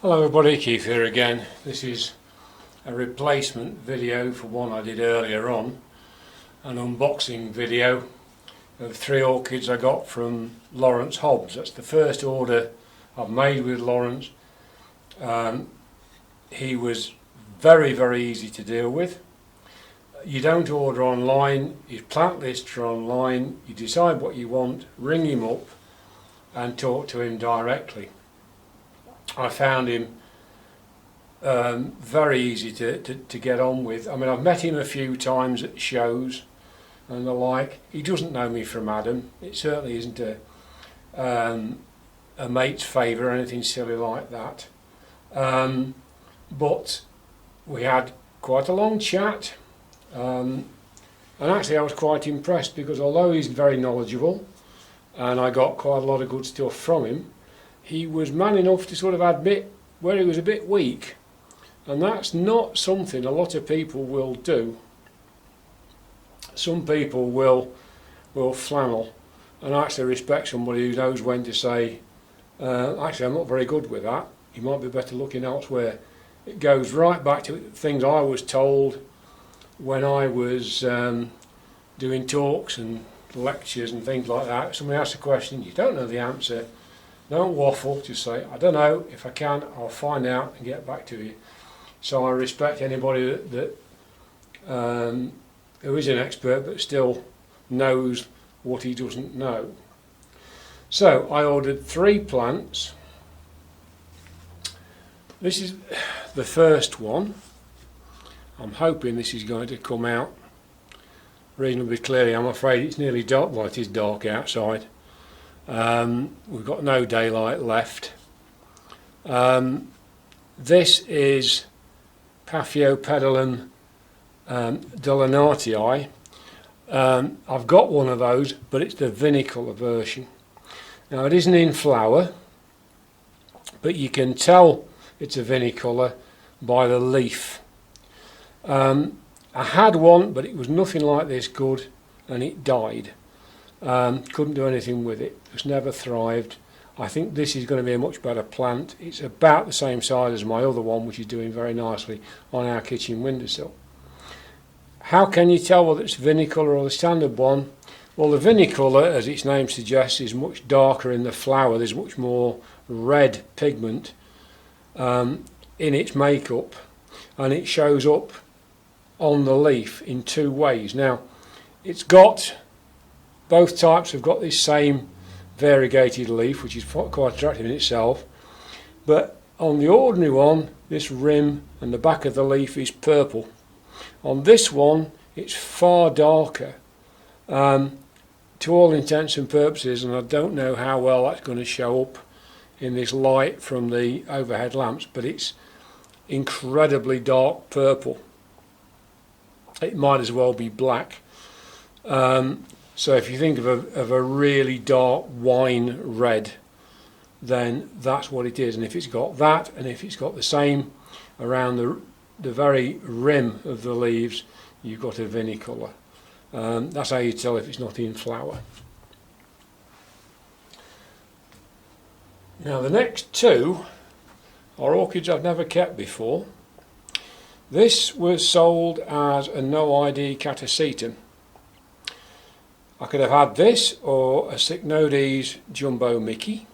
Hello everybody, Keith here again. This is a replacement video for one I did earlier on, an unboxing video of 3 orchids I got from Laurence Hobbs. That's the first order I've made with Laurence. He was very easy to deal with. You don't order online, his plant lists are online, you decide what you want, ring him up and talk to him directly. I found him very easy to get on with. I mean, I've met him a few times at shows and the like. He doesn't know me from Adam. It certainly isn't a mate's favour or anything silly like that. But we had quite a long chat, and actually I was quite impressed because although he's very knowledgeable and I got quite a lot of good stuff from him, he was man enough to sort of admit where he was a bit weak, and that's not something a lot of people will do. Some people will flannel, and I actually respect somebody who knows when to say, actually I'm not very good with that, you might be better looking elsewhere. It goes right back to things I was told when I was doing talks and lectures and things like that. Somebody asks a question, you don't know the answer, don't waffle, just say, I don't know, if I can I'll find out and get back to you. So I respect anybody who is an expert but still knows what he doesn't know. So I ordered 3 plants. This is the first one. I'm hoping this is going to come out reasonably clearly. I'm afraid it's nearly dark. Well, it is dark outside. We've got no daylight left. This is Paphiopedilum delanatii. I've got one of those, but it's the vinicolor version. Now it isn't in flower, but you can tell it's a vinicolor by the leaf. I had one, but it was nothing like this good, and it died. Couldn't do anything with it. Just never thrived. I think this is going to be a much better plant. It's about the same size as my other one, which is doing very nicely on our kitchen windowsill. How can you tell whether it's vinicolor or the standard one? Well, the vinicolor, as its name suggests, is much darker in the flower. There's much more red pigment in its makeup, and it shows up on the leaf in 2 ways. Now, both types have got this same variegated leaf, which is quite attractive in itself, but on the ordinary one, this rim and the back of the leaf is purple. On this one, it's far darker, to all intents and purposes, and I don't know how well that's going to show up in this light from the overhead lamps, but it's incredibly dark purple. It might as well be black. So if you think of a really dark wine red, then that's what it is. And if it's got that, and if it's got the same around the very rim of the leaves, you've got a vinicolor. That's how you tell if it's not in flower. Now the next 2 are orchids I've never kept before. This was sold as a no ID Catasetum. I could have had this or a Cycnodes Jumbo Mickey,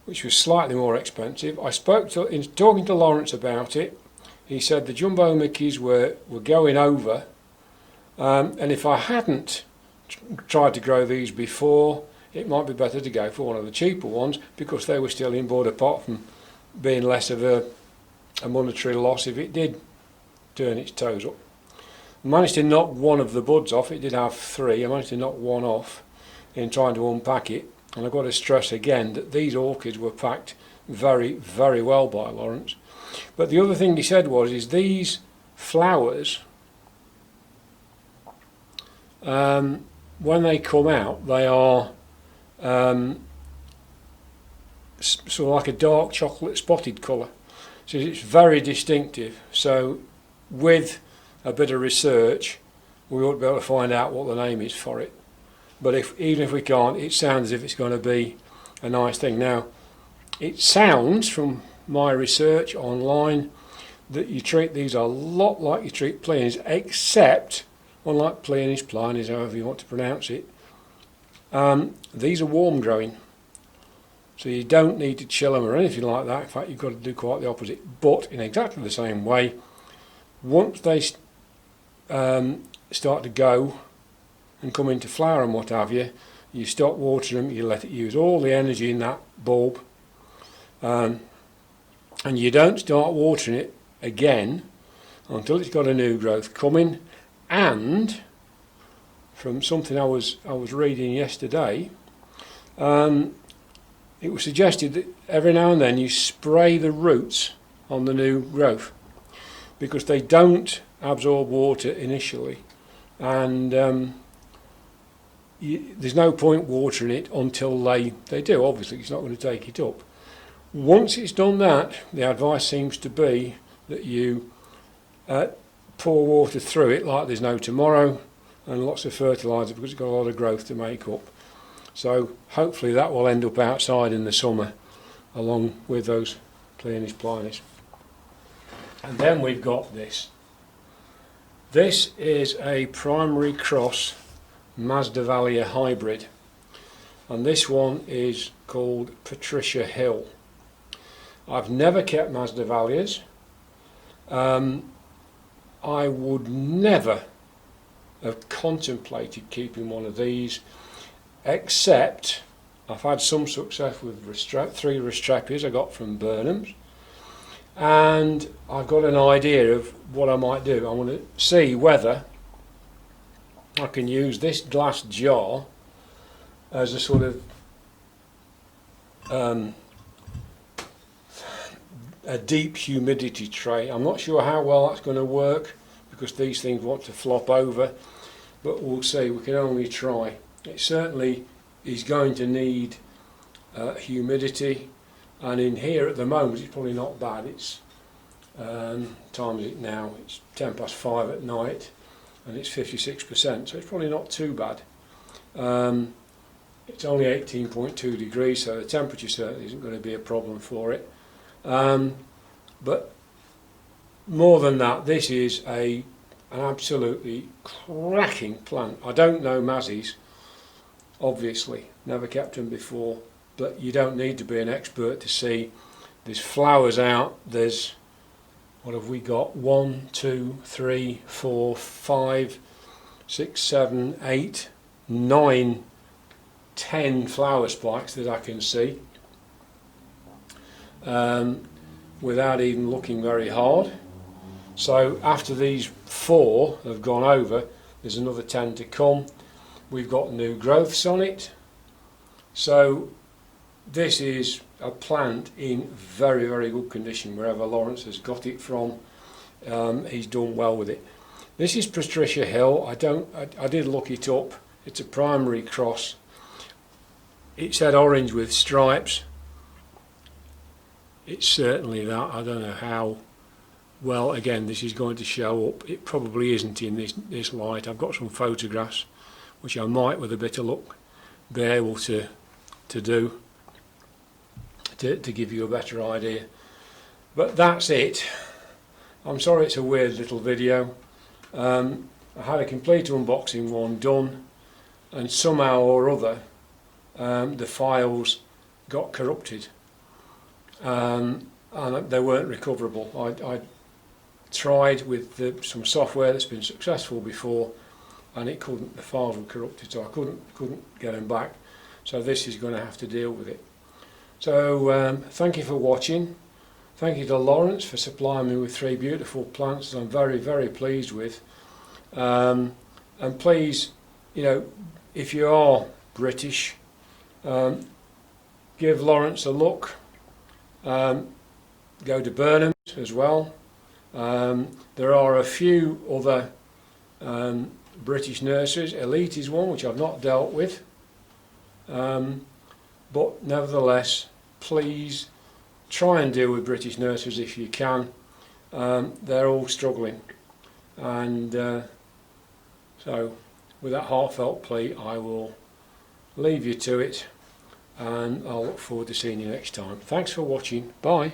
which was slightly more expensive. In talking to Laurence about it, he said the Jumbo Mickeys were going over, and if I hadn't tried to grow these before, it might be better to go for one of the cheaper ones because they were still in board, apart from being less of a monetary loss if it did turn its toes up. I managed to knock one of the buds off. It did have 3. I managed to knock one off in trying to unpack it, and I've got to stress again that these orchids were packed very well by Laurence. But the other thing he said is these flowers, when they come out, they are sort of like a dark chocolate spotted colour, so it's very distinctive. So with a bit of research we ought to be able to find out what the name is for it, but even if we can't, it sounds as if it's going to be a nice thing. Now it sounds, from my research online that you treat these a lot like you treat peonies, except, unlike peonies, planies, however you want to pronounce it, these are warm growing. So you don't need to chill them or anything like that. In fact, you've got to do quite the opposite. But in exactly the same way, once they start to go and come into flower and what have you, you stop watering them, you let it use all the energy in that bulb, and you don't start watering it again until it's got a new growth coming. And from something I was reading yesterday, it was suggested that every now and then you spray the roots on the new growth, because they don't absorb water initially, and there's no point watering it until they do. Obviously it's not going to take it up. Once it's done that, the advice seems to be that you pour water through it like there's no tomorrow, and lots of fertiliser, because it's got a lot of growth to make up. So hopefully that will end up outside in the summer along with those peonies planies. And then we've got this. This is a primary cross Masdevallia hybrid, and this one is called Patricia Hill. I've never kept Masdevallias. I would never have contemplated keeping one of these, except I've had some success with three Restrapias I got from Burnham's, and I've got an idea of what I might do. I want to see whether I can use this glass jar as a sort of a deep humidity tray. I'm not sure how well that's going to work, because these things want to flop over, but we'll see. We can only try. It certainly is going to need humidity, and in here at the moment it's probably not bad. It's time is it now? It's 5:10 at night, and it's 56%, so it's probably not too bad. It's only 18.2 degrees, so the temperature certainly isn't going to be a problem for it. But more than that, this is an absolutely cracking plant. I don't know Mazzies, obviously, never kept them before, but you don't need to be an expert to see there's flowers out. There's, what have we got? 1, 2, 3, 4, 5, 6, 7, 8, 9, 10 flower spikes that I can see, without even looking very hard. So after these 4 have gone over, there's another 10 to come. We've got new growths on it. So this is a plant in very, very good condition. Wherever Laurence has got it from, he's done well with it. This is Patricia Hill. I did look it up. It's a primary cross. It said orange with stripes. It's certainly that. I don't know how well, again, this is going to show up. It probably isn't in this light. I've got some photographs which I might, with a bit of luck, be able to do to give you a better idea. But that's it. I'm sorry it's a weird little video. I had a complete unboxing one done, and somehow or other the files got corrupted, and they weren't recoverable. I tried with some software that's been successful before, and it couldn't. The files were corrupted, so I couldn't get them back. So this is going to have to deal with it. So thank you for watching. Thank you to Laurence for supplying me with 3 beautiful plants that I'm very, very pleased with. And please, you know, if you are British, give Laurence a look. Go to Burnham's as well. There are a few other British nurseries. Elite is one which I've not dealt with, but nevertheless, please try and deal with British nurseries if you can. They're all struggling, and so with that heartfelt plea, I will leave you to it, and I'll look forward to seeing you next time. Thanks for watching. Bye.